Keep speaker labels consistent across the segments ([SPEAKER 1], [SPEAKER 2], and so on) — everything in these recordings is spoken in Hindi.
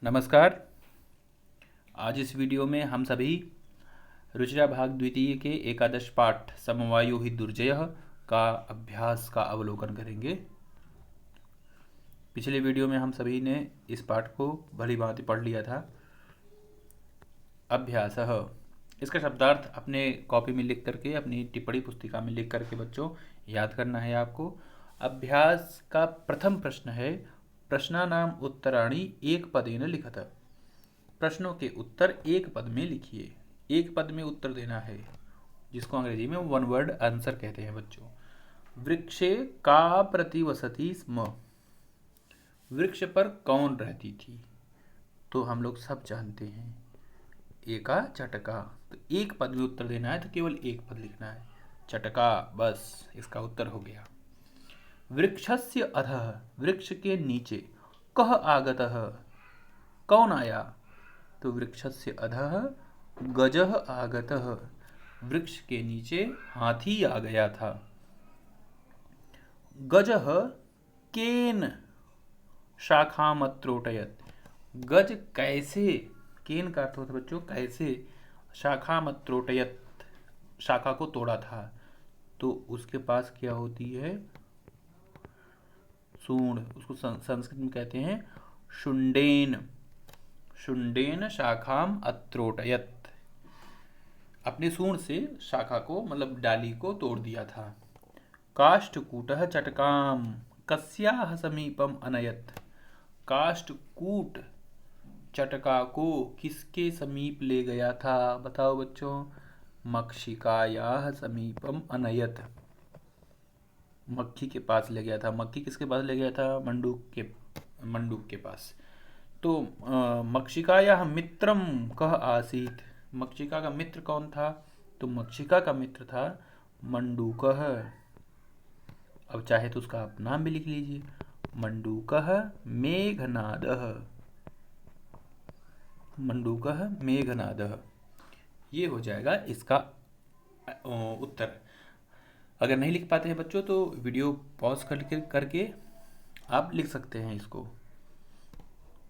[SPEAKER 1] नमस्कार। आज इस वीडियो में हम सभी रुचिरा भाग द्वितीय के एकादश पाठ समवायो ही दुर्जयः का अभ्यास का अवलोकन करेंगे। पिछले वीडियो में हम सभी ने इस पाठ को भली भांति पढ़ लिया था। अभ्यासः, इसका शब्दार्थ अपने कॉपी में लिख करके, अपनी टिप्पणी पुस्तिका में लिख करके बच्चों याद करना है आपको। अभ्यास का प्रथम प्रश्न है, प्रश्नानाम उत्तराणि एक पदेन लिखत। प्रश्नों के उत्तर एक पद में लिखिए। एक पद में उत्तर देना है, जिसको अंग्रेजी में वन वर्ड आंसर कहते हैं बच्चों। वृक्षे का प्रतिवसति स्म, वृक्ष पर कौन रहती थी? तो हम लोग सब जानते हैं, एका चटका। तो एक पद में उत्तर देना है तो केवल एक पद लिखना है, चटका, बस इसका उत्तर हो गया। वृक्षस्य अधः, वृक्ष के नीचे, कः आगतः, कौन आया? तो वृक्षस्य अधः गजः आगतः, वृक्ष के नीचे हाथी आ गया था। गजः केन शाखामत्रोटयत्, गज कैसे, केन का अर्थ होता है बच्चों कैसे, शाखामत्रोटयत्, शाखा को तोड़ा था। तो उसके पास क्या होती है? सूंड, उसको संस्कृत में कहते हैं शुंडेन। शुंडेन शाखाम अत्रोटयत्, अपने सूंड से शाखा को मतलब डाली को तोड़ दिया था। काष्ठकूटः चटकाम कस्याः समीपम अनयत्, काष्ठकूट चटका को किसके समीप ले गया था? बताओ बच्चों। मक्षिकायाः समीपम अनयत्, मक्खी के पास ले गया था। मक्खी किसके पास ले गया था? मंडूक के पास। तो मक्षिकायाः मित्रम कः आसीत्, मक्षिका का मित्र कौन था? तो मक्षिका का मित्र था मंडूकः। अब चाहे तो उसका आप नाम भी लिख लीजिए, मंडूकः मेघनादः, मंडूकः मेघनादः। ये हो जाएगा इसका उत्तर। अगर नहीं लिख पाते हैं बच्चों तो वीडियो पॉज करके आप लिख सकते हैं इसको,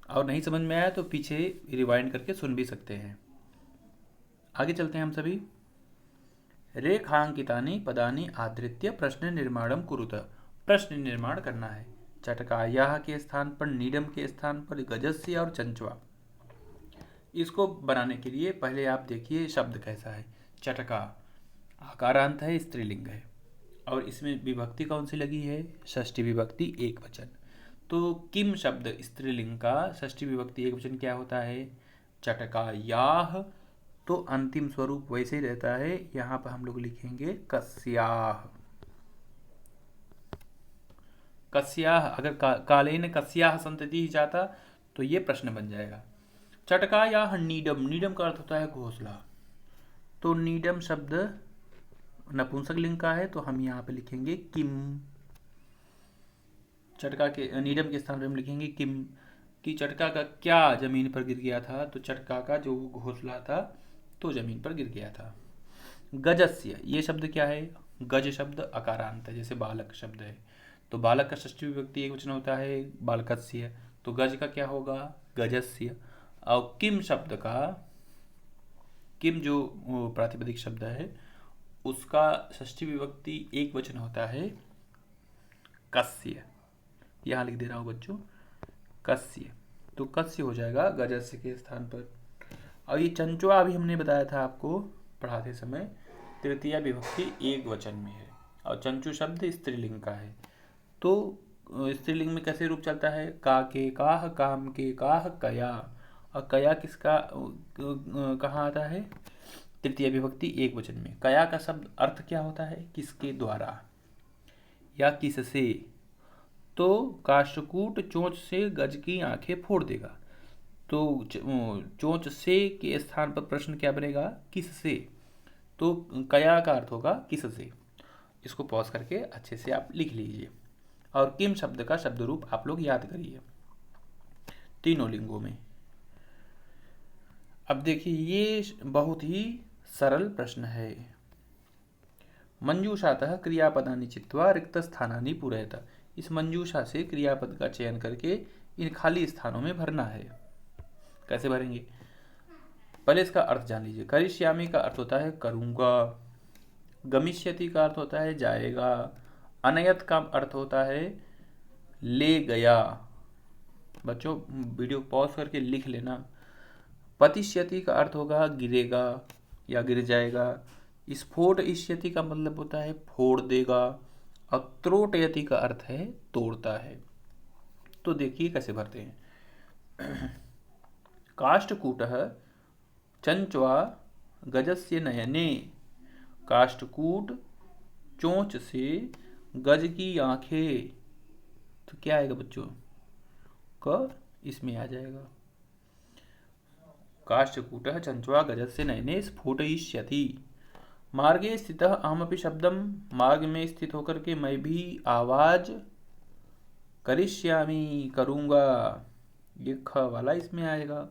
[SPEAKER 1] और नहीं समझ में आया तो पीछे रिवाइंड करके सुन भी सकते हैं। आगे चलते हैं हम सभी। रेखांकितानि पदानि आधृत्य प्रश्न निर्माणम कुरुत, प्रश्न निर्माण करना है। चटकायाः के स्थान पर, नीडम के स्थान पर गजस्य और चंचवा। इसको बनाने के लिए पहले आप देखिए शब्द कैसा है। चटका आकारांत है, स्त्रीलिंग है, और इसमें विभक्ति कौन सी लगी है? षष्ठी विभक्ति एक वचन। तो किम शब्द स्त्रीलिंग का षष्ठी विभक्ति एक वचन क्या होता है? चटकायाः। तो अंतिम स्वरूप वैसे ही रहता है, यहाँ पर हम लोग लिखेंगे कस्याः। कस्याः, अगर कालेन कस्याः संतति ही जाता तो ये प्रश्न बन जाएगा। चटकायाः नीडम, नीडम का अर्थ होता है घोंसला। तो नीडम शब्द नपुंसक लिंग का है, तो हम यहाँ पे लिखेंगे किम। चटका के नीडम के स्थान पर हम लिखेंगे किम, कि चटका का क्या जमीन पर गिर गया था? तो चटका का जो घोंसला था तो जमीन पर गिर गया था। गजस्य, ये शब्द क्या है? गज शब्द अकारांत है, जैसे बालक शब्द है, तो बालक का षष्ठी विभक्ति एक वचन होता है बालकस्य, तो गज का क्या होगा? गजस्य। और किम शब्द का, किम जो प्रातिपदिक शब्द है उसका षष्ठी विभक्ति एक वचन होता है कस्य। यहाँ लिख दे रहा हूँ बच्चों, कस्य। तो कस्य हो जाएगा गजस्य के स्थान पर। और ये चंचुआ भी हमने बताया था आपको पढ़ाते समय, तृतीया विभक्ति एक वचन में है, और चंचु शब्द स्त्रीलिंग का है। तो स्त्रीलिंग में कैसे रूप चलता है? का के काह, काम के काह, कया। और कया किसका कहाँ आता है? तृतीय विभक्ति एक वचन में। कया का शब्द अर्थ क्या होता है? किसके द्वारा या किससे। तो काष्ठकूट चोंच से गज की आंखें फोड़ देगा, तो चोंच से के स्थान पर प्रश्न क्या बनेगा? किससे। तो कया का अर्थ होगा किससे। इसको पॉज करके अच्छे से आप लिख लीजिए, और किम शब्द का शब्द रूप आप लोग याद करिए तीनों लिंगों में। अब देखिए, ये बहुत ही सरल प्रश्न है। मंजूषातः क्रियापदानि चित्वा रिक्त स्थानानि पूरयत, इस मंजूषा से क्रियापद का चयन करके इन खाली स्थानों में भरना है। कैसे भरेंगे? पहले इसका अर्थ जान लीजिए। करिष्यामि का अर्थ होता है करूँगा, गमिष्यति का अर्थ होता है जाएगा, अनयत का अर्थ होता है ले गया। बच्चों वीडियो पॉज करके लिख लेना। पतिष्यति का अर्थ होगा गिरेगा या गिर जाएगा। स्फोटयिष्यति का मतलब होता है फोड़ देगा। अत्रोटयति का अर्थ है तोड़ता है। तो देखिए कैसे भरते हैं। काष्ठकूटः चंच्वा गजस्य नयने। काष्ठकूट चोंच से गज की आंखें। तो क्या आएगा बच्चों? क इसमें आ जाएगा। काष्ठकूटः चंच्वा गजस्य नयने स्फोटयिष्यति। मार्गे स्थितः अहमपि शब्दम। मार्ग में स्थित होकर के मैं भी आवाज करिष्यामि करूँगा। ये ख वाला इसमें आएगा।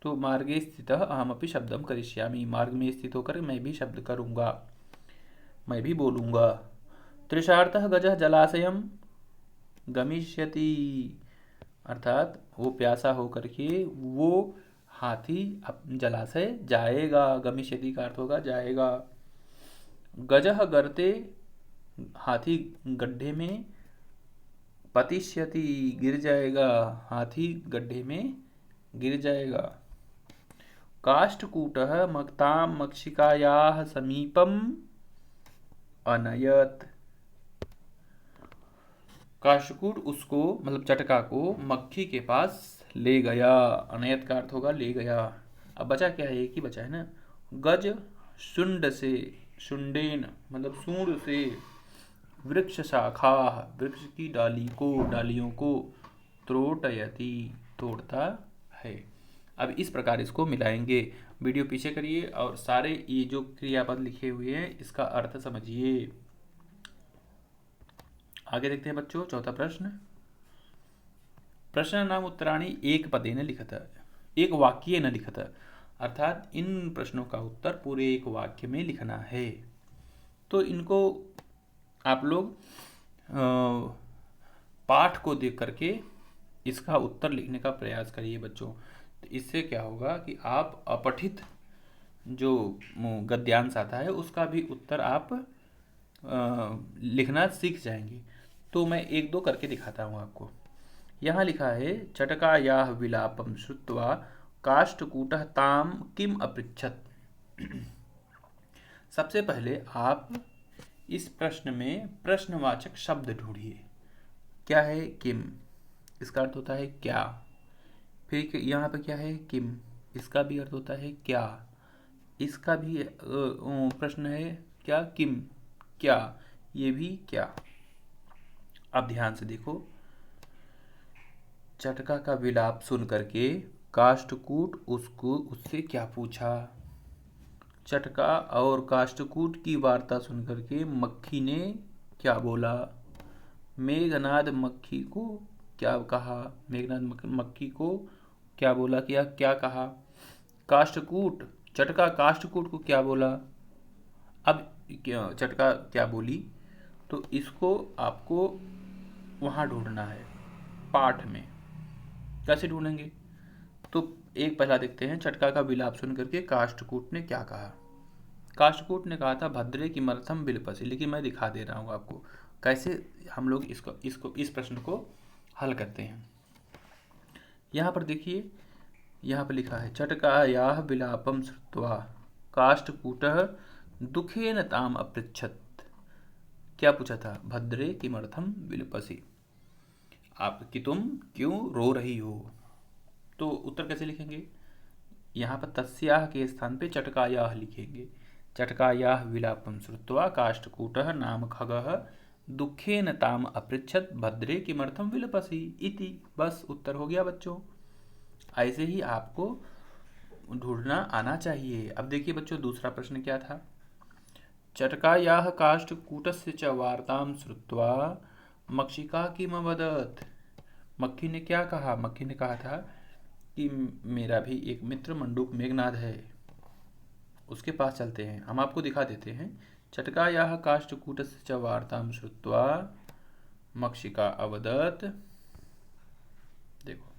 [SPEAKER 1] तो मार्गे स्थितः अहमपि शब्दम करिष्यामि, मार्ग में स्थित होकर मैं भी शब्द करूँगा, मैं भी बोलूँगा। तृषार्थः गजः जलाशयम गमिष्यति, अर्थात वो प्यासा होकर के वो हाथी जलाशय जाएगा। गमिष्यति का अर्थ होगा जाएगा। गजः गर्ते, हाथी गड्ढे में। पतिष्यति गिर जाएगा, हाथी गड्ढे में गिर जाएगा। काष्ठकूटः मक्तां मक्षिकायाः समीपम अनयत। काष्ठकूट उसको मतलब चटका को मक्खी के पास ले गया। अनयत का अर्थ होगा ले गया। अब बचा क्या है? एक ही बचा है ना। गज शुंड से, शुंडेन मतलब सूंड से। वृक्ष शाखा, वृक्ष की डाली को, डालियों को। त्रोटयति तोड़ता है। अब इस प्रकार इसको मिलाएंगे। वीडियो पीछे करिए और सारे ये जो क्रियापद लिखे हुए हैं इसका अर्थ समझिए। आगे देखते हैं बच्चों। चौथा प्रश्न। प्रश्न नाम उत्तराणी एक पदे न लिखत, एक वाक्य न लिखत, अर्थात इन प्रश्नों का उत्तर पूरे एक वाक्य में लिखना है। तो इनको आप लोग पाठ को देख करके इसका उत्तर लिखने का प्रयास करिए बच्चों। तो इससे क्या होगा कि आप अपठित जो गद्यांश आता है उसका भी उत्तर आप लिखना सीख जाएंगे। तो मैं एक दो करके दिखाता हूँ आपको। यहाँ लिखा है चटकायाः विलापम श्रुत्वा काष्ठकूटः ताम किम अपृच्छत। सबसे पहले आप इस प्रश्न में प्रश्नवाचक शब्द ढूंढिए। क्या है? किम, इसका अर्थ होता है क्या। फिर यहाँ पे क्या है? किम, इसका भी अर्थ होता है क्या। इसका भी प्रश्न है क्या? किम क्या, ये भी क्या। अब ध्यान से देखो। चटका का विलाप सुन करके काष्ठकूट उससे क्या पूछा। चटका और काष्ठकूट की वार्ता सुन करके मक्खी ने क्या बोला। मेघनाद मक्खी को क्या कहा, मेघनाद मक्खी को क्या बोला, क्या कहा। काष्ठकूट, चटका काष्ठकूट को क्या बोला। अब चटका क्या बोली, तो इसको आपको वहाँ ढूंढना है पाठ में। कैसे ढूंढेंगे? तो एक पहला देखते हैं। चटका का विलाप सुन करके काष्ठकूट ने क्या कहा। काष्ठकूट ने कहा था भद्रे किमर्थम विलपसि। लेकिन मैं दिखा दे रहा हूँ आपको कैसे हम लोग इस प्रश्न को हल करते हैं। यहाँ पर देखिए, यहाँ पर लिखा है चटकायाः विलापम श्रुत्वा काष्ठकूटः दुखेन ताम अपृच्छत। क्या पूछा था? भद्रे किमर्थम विलपसि, आप कि तुम क्यों रो रही हो। तो उत्तर कैसे लिखेंगे? यहाँ पर तस्याः के स्थान पे चटकायाः लिखेंगे। चटकायाः विलापम श्रुत्वा काष्ठकूटः नाम खगः दुखेन ताम अपृच्छत भद्रे किमर्थम विलपसि इति। बस उत्तर हो गया बच्चों। ऐसे ही आपको ढूंढना आना चाहिए। अब देखिए बच्चों दूसरा प्रश्न क्या था। चटकायाः काष्ठकूटस्य च वार्तां श्रुत्वा मक्षिका किमवदत्। मक्खी ने क्या कहा? मक्खी ने कहा था कि मेरा भी एक मित्र मंडूक मेघनाद है, उसके पास चलते हैं। हम आपको दिखा देते हैं। चटकायाः काष्ठकूटस्य च वार्तां श्रुत्वा मक्षिका अवदत्। देखो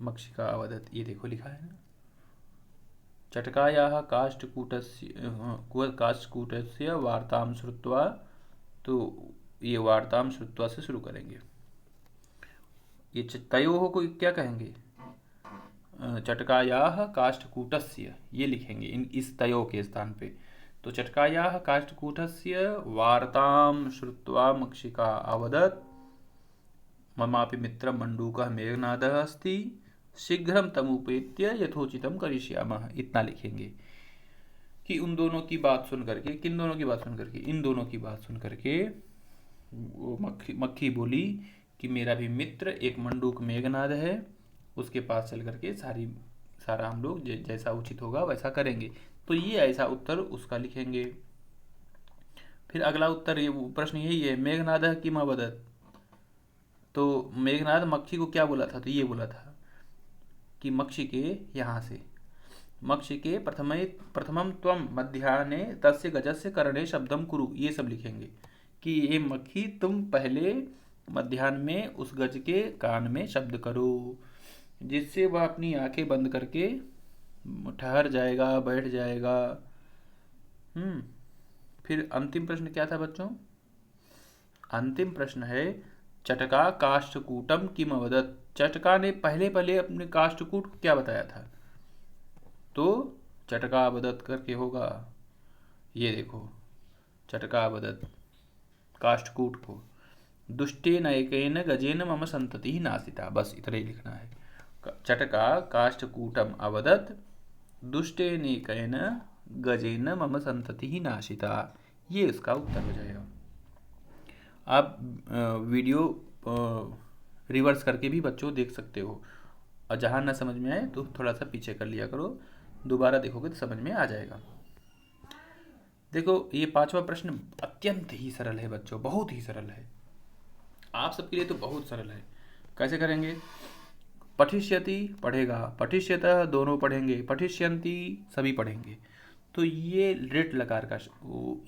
[SPEAKER 1] मक्षिका अवदत्, ये देखो लिखा है ना। चटकायाः काष्ठकूटस्य वार्तां श्रुत्वा, तो ये वार्तां श्रुत्वा से शुरू करेंगे। ये तयोः को क्या कहेंगे? चटकायाः काष्ठकूटस्य, ये लिखेंगे इस तयो के स्थान पे। तो चटकायाः काष्ठकूटस्य वार्तां श्रुत्वा मक्षिका अवदत् ममापि मित्रं मण्डूकः मेघनादः अस्ति, शीघ्रं तमुपेत्य यथोचितं करिष्यामः। इतना लिखेंगे कि उन दोनों की बात सुन करके, किन दोनों की बात सुन करके? इन दोनों की बात सुन करके वो मक्खी बोली कि मेरा भी मित्र एक मंडूक मेघनाद है, उसके पास चल करके सारा हम लोग जैसा उचित होगा वैसा करेंगे। तो ये ऐसा उत्तर उसका लिखेंगे। फिर अगला उत्तर, ये प्रश्न यही है, मेघनादः किम अवदत्। तो मेघनाद मक्खी को क्या बोला था? तो ये बोला था कि मक्षिके, यहाँ से मक्षिके प्रथमं त्वं मध्याह्ने तस्य गजस्य करणे शब्दं कुरु, ये सब लिखेंगे कि ये मक्खी तुम पहले मध्याह्न में उस गज के कान में शब्द करो, जिससे वह अपनी आंखें बंद करके ठहर जाएगा, बैठ जाएगा। फिर अंतिम प्रश्न क्या था बच्चों? अंतिम प्रश्न है, चटका काष्ठकूटम किम अवदत्। चटका ने पहले अपने काष्ठकूट को क्या बताया था? तो चटका अवदत् करके होगा। ये देखो, चटका अवदत् काष्ठकूट को, दुष्टेन एकेन गजेन मम संतति नासिता, बस इतना ही लिखना है। चटका काष्ठकूटम अवदत् दुष्टेन एकेन गजेन मम संतति नाशिता, ये इसका उत्तर हो जाएगा। आप वीडियो रिवर्स करके भी बच्चों देख सकते हो, और जहाँ ना समझ में आए तो थोड़ा सा पीछे कर लिया करो, दोबारा देखोगे तो समझ में आ जाएगा। देखो, ये पांचवा प्रश्न अत्यंत ही सरल है बच्चों, बहुत ही सरल है, आप सबके लिए तो बहुत सरल है। कैसे करेंगे? पठिष्यति पढ़ेगा, पठिष्यतः दोनों पढ़ेंगे, पठिष्यन्ति सभी पढ़ेंगे। तो ये लिट लकार का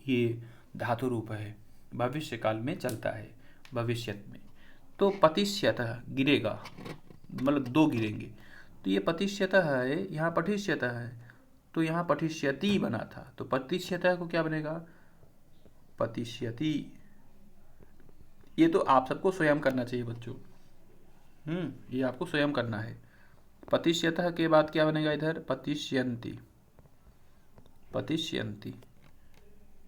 [SPEAKER 1] ये धातु रूप है, भविष्य काल में चलता है, भविष्यत में। तो पतिष्यतः गिरेगा, मतलब दो गिरेंगे। तो ये पतिष्यतः है, यहाँ पठिष्यतः है, तो यहाँ पठिष्यति बना था, तो पतिष्यतः को क्या बनेगा? पतिष्यति। ये तो आप सबको स्वयं करना चाहिए बच्चों, ये आपको स्वयं करना है। पतिष्यतः के बाद क्या बनेगा इधर? पतिष्यन्ति, पतिष्यन्ति।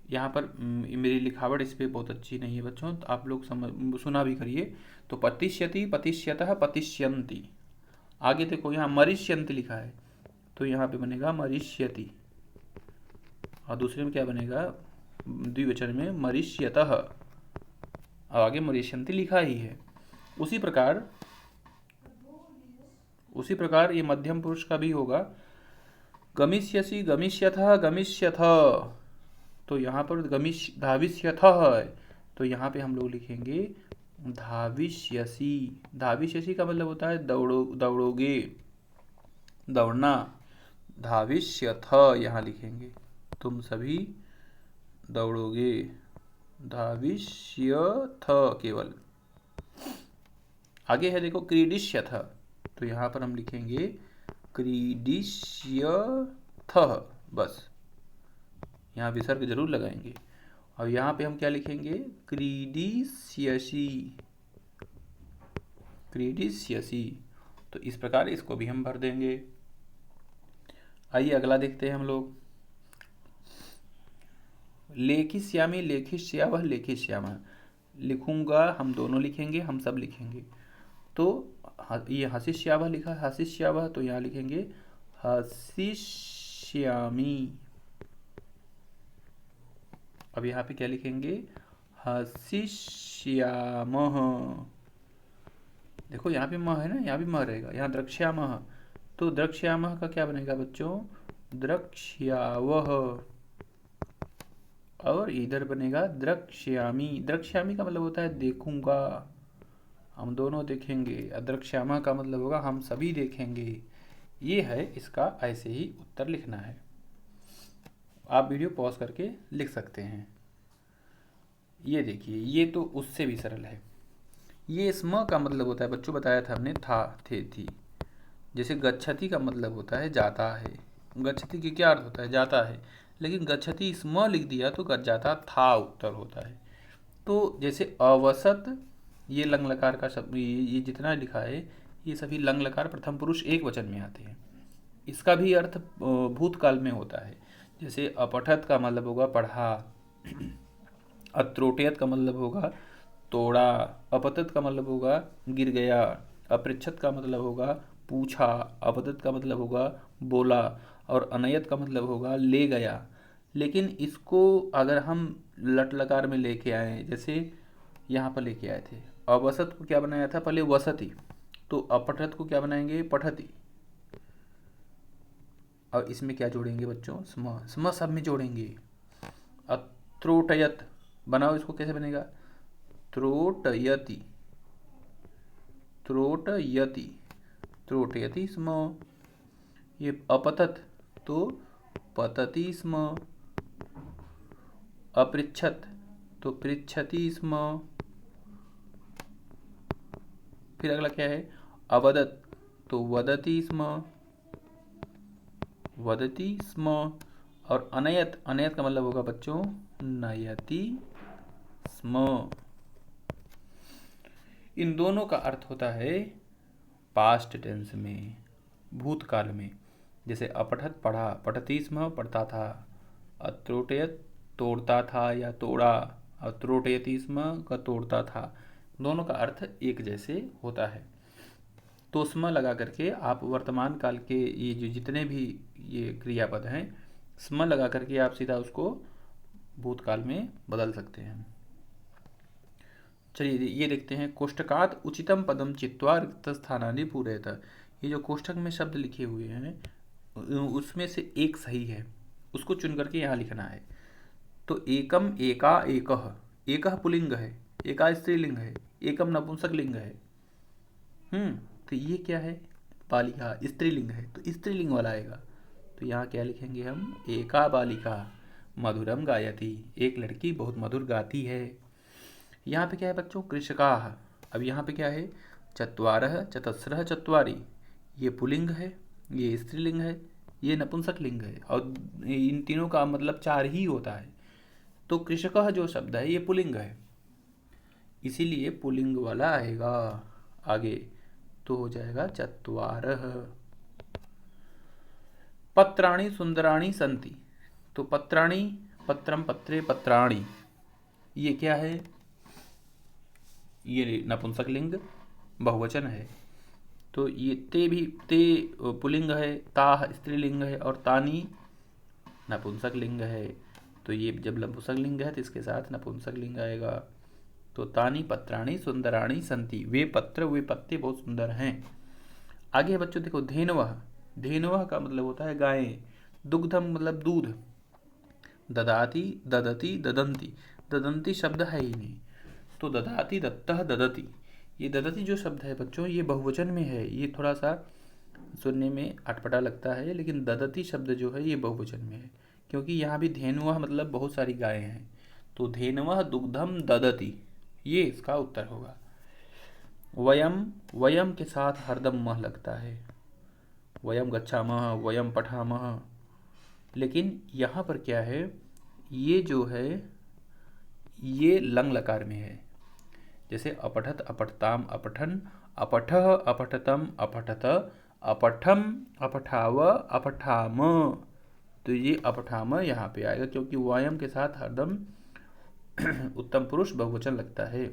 [SPEAKER 1] यहाँ पर मेरी लिखावट इस पर बहुत अच्छी नहीं है बच्चों, तो आप लोग सुना भी करिए। तो पतिष्यति, पतिष्यतः, पतिष्यन्ति। आगे देखो, यहाँ मरिष्यन्ति लिखा है, तो यहाँ पे बनेगा मरिष्यति, और दूसरे में क्या बनेगा? द्विवचन में मरिष्यतः, और आगे मरिष्यन्ति लिखा ही है। उसी प्रकार ये मध्यम पुरुष का भी होगा, गमिष्यसि, गमिष्यथः, गमिष्यथ। तो यहाँ पर धाविष्यथः है, तो यहाँ पे हम लोग लिखेंगे धाविष्यसि। धाविष्यसि का मतलब होता है दौड़ोगे, दौड़ना। धाविष्यथ यहाँ लिखेंगे, तुम सभी दौड़ोगे, धाविष्यथ केवल। आगे है देखो क्रीडिष्यथ, तो यहाँ पर हम लिखेंगे क्रीडिष्यथ, बस यहाँ विसर्ग जरूर लगाएंगे। और यहाँ पे हम क्या लिखेंगे? क्रीडिष्यसि, क्रीडिष्यसि। तो इस प्रकार इसको भी हम भर देंगे। आइए अगला देखते हैं हम लोग। लेखिष्यामि, लेखिष्यावः, लेखिष्यामः। लिखूंगा, हम दोनों लिखेंगे, हम सब लिखेंगे। तो ये हसिष्यावः लिखा, हसिष्यावः, तो यहाँ लिखेंगे हसिष्यामि। अब यहाँ पे क्या लिखेंगे? हसिष्यामः। देखो यहाँ पे म है ना, यहाँ भी म रहेगा, यहाँ द्रक्ष्यामः, तो द्रक्ष्यामः का क्या बनेगा बच्चों? द्रक्ष्यावः। और इधर बनेगा द्रक्ष्यामि। द्रक्ष्यामि का मतलब होता है देखूंगा, हम दोनों देखेंगे। द्रक्ष्यामः का मतलब होगा हम सभी देखेंगे। ये है इसका, ऐसे ही उत्तर लिखना है। आप वीडियो पॉज करके लिख सकते हैं। ये देखिए, ये तो उससे भी सरल है। ये स्म का मतलब होता है बच्चों, बताया था हमने, था, थे, थी। जैसे गच्छति का मतलब होता है जाता है, गच्छति की क्या अर्थ होता है, जाता है, लेकिन गच्छति स्म लिख दिया तो गच जाता था उत्तर होता है। तो जैसे अवसत, ये लंग लकार का शब्द, ये जितना लिखा है ये सभी लंग लकार प्रथम पुरुष एक वचन में आते हैं। इसका भी अर्थ भूतकाल में होता है। जैसे अपठत का मतलब होगा पढ़ा, अत्रोटयत का मतलब होगा तोड़ा, अपतत का मतलब होगा गिर गया, अपृच्छत का मतलब होगा पूछा, अपतत का मतलब होगा बोला, और अनयत का मतलब होगा ले गया। लेकिन इसको अगर हम लट लकार में लेके आए, जैसे यहाँ पर लेके आए थे, अवसत को क्या बनाया था पहले वसति, तो अपठत को क्या बनाएंगे पठति, और इसमें क्या जोड़ेंगे बच्चों, स्म, स्म सब में जोड़ेंगे। अत्रोटयत बनाओ, इसको कैसे बनेगा, त्रोटयति, त्रोटयति, त्रोटयति स्म। ये अपतत तो पतति स्म, अपृच्छत तो पृच्छति स्म। फिर अगला क्या है, अवदत तो वदति स्म, वदति स्म। और अनयत, अनयत का मतलब होगा बच्चों नयति स्म। इन दोनों का अर्थ होता है पास्ट टेंस में, भूतकाल में। जैसे अपठत पढ़ा, पठति स्म पढ़ता था, अत्रोटयत तोड़ता था या तोड़ा, अत्रोटयति स्म का तोड़ता था। दोनों का अर्थ एक जैसे होता है। तो स्म लगा करके आप वर्तमान काल के ये जो जितने भी ये क्रियापद हैं, स्म लगा करके आप सीधा उसको भूतकाल में बदल सकते हैं। चलिए ये देखते हैं, कोष्ठकात उचितम पदम चित्वा रिक्त स्थानानि पूरयत। ये जो कोष्ठक में शब्द लिखे हुए हैं उसमें से एक सही है, उसको चुन करके यहाँ लिखना है। तो एकम एका एकह, एकह पुलिंग है, एका स्त्रीलिंग है, एकम नपुंसक लिंग है। तो ये क्या है, बालिका स्त्रीलिंग है, तो स्त्रीलिंग वाला आएगा। तो यहाँ क्या लिखेंगे हम, एका बालिका मधुरम गायती, एक लड़की बहुत मधुर गाती है। यहाँ पे क्या है बच्चों, कृषकाः। अब यहाँ पे क्या है, चत्वारः चतस्रः चत्वारि, ये पुलिंग है, ये स्त्रीलिंग है, ये नपुंसक लिंग है, और इन तीनों का मतलब 4 ही होता है। तो कृषकः जो शब्द है ये पुलिंग है, इसीलिए पुलिंग वाला आएगा आगे, तो हो जाएगा चत्वारः। पत्राणि सुंदराणि सन्ति, तो पत्राणि, पत्रम पत्रे पत्राणि, ये क्या है, ये नपुंसक लिंग बहुवचन है। तो ये ते भी, ते पुलिंग है, ताह स्त्रीलिंग है, और तानी नपुंसक लिंग है। तो ये जब नपुंसक लिंग है तो इसके साथ नपुंसक लिंग आएगा। तो तानी पत्राणि सुंदराणि सन्ति, वे पत्र वे पत्ते बहुत सुंदर हैं। आगे बच्चों देखो, धेनवः, धेनवः का मतलब होता है गायें, दुग्धम मतलब दूध, ददाति ददति ददंती, ददंती शब्द है ही नहीं, तो ददाति दत्तः ददति, ये ददति जो शब्द है बच्चों ये बहुवचन में है। ये थोड़ा सा सुनने में अटपटा लगता है, लेकिन ददति शब्द जो है ये बहुवचन में है, क्योंकि यहाँ भी धेनुवः मतलब बहुत सारी गायें हैं। तो धेनवः दुग्धम ददति, ये इसका उत्तर होगा। वयम, वयम के साथ हरदम मह लगता है, वयम गच्छामः, वयम पठामः, लेकिन यहाँ पर क्या है, ये जो है ये लंग लकार में है। जैसे अपठत अपठताम अपठन, अपठः अपठतम अपठत, अपठम अपठाव अपठाम, तो ये अपठाम यहाँ पे आएगा, क्योंकि वयम के साथ हरदम उत्तम पुरुष बहुवचन लगता है।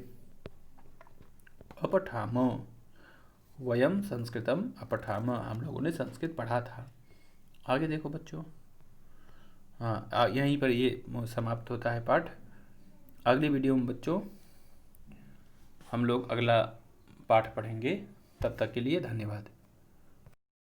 [SPEAKER 1] अपठाम, वयम संस्कृतम अपठाम, हम लोगों ने संस्कृत पढ़ा था। आगे देखो बच्चों, हाँ यहीं पर ये समाप्त होता है पाठ। अगली वीडियो में बच्चों हम लोग अगला पाठ पढ़ेंगे, तब तक के लिए धन्यवाद।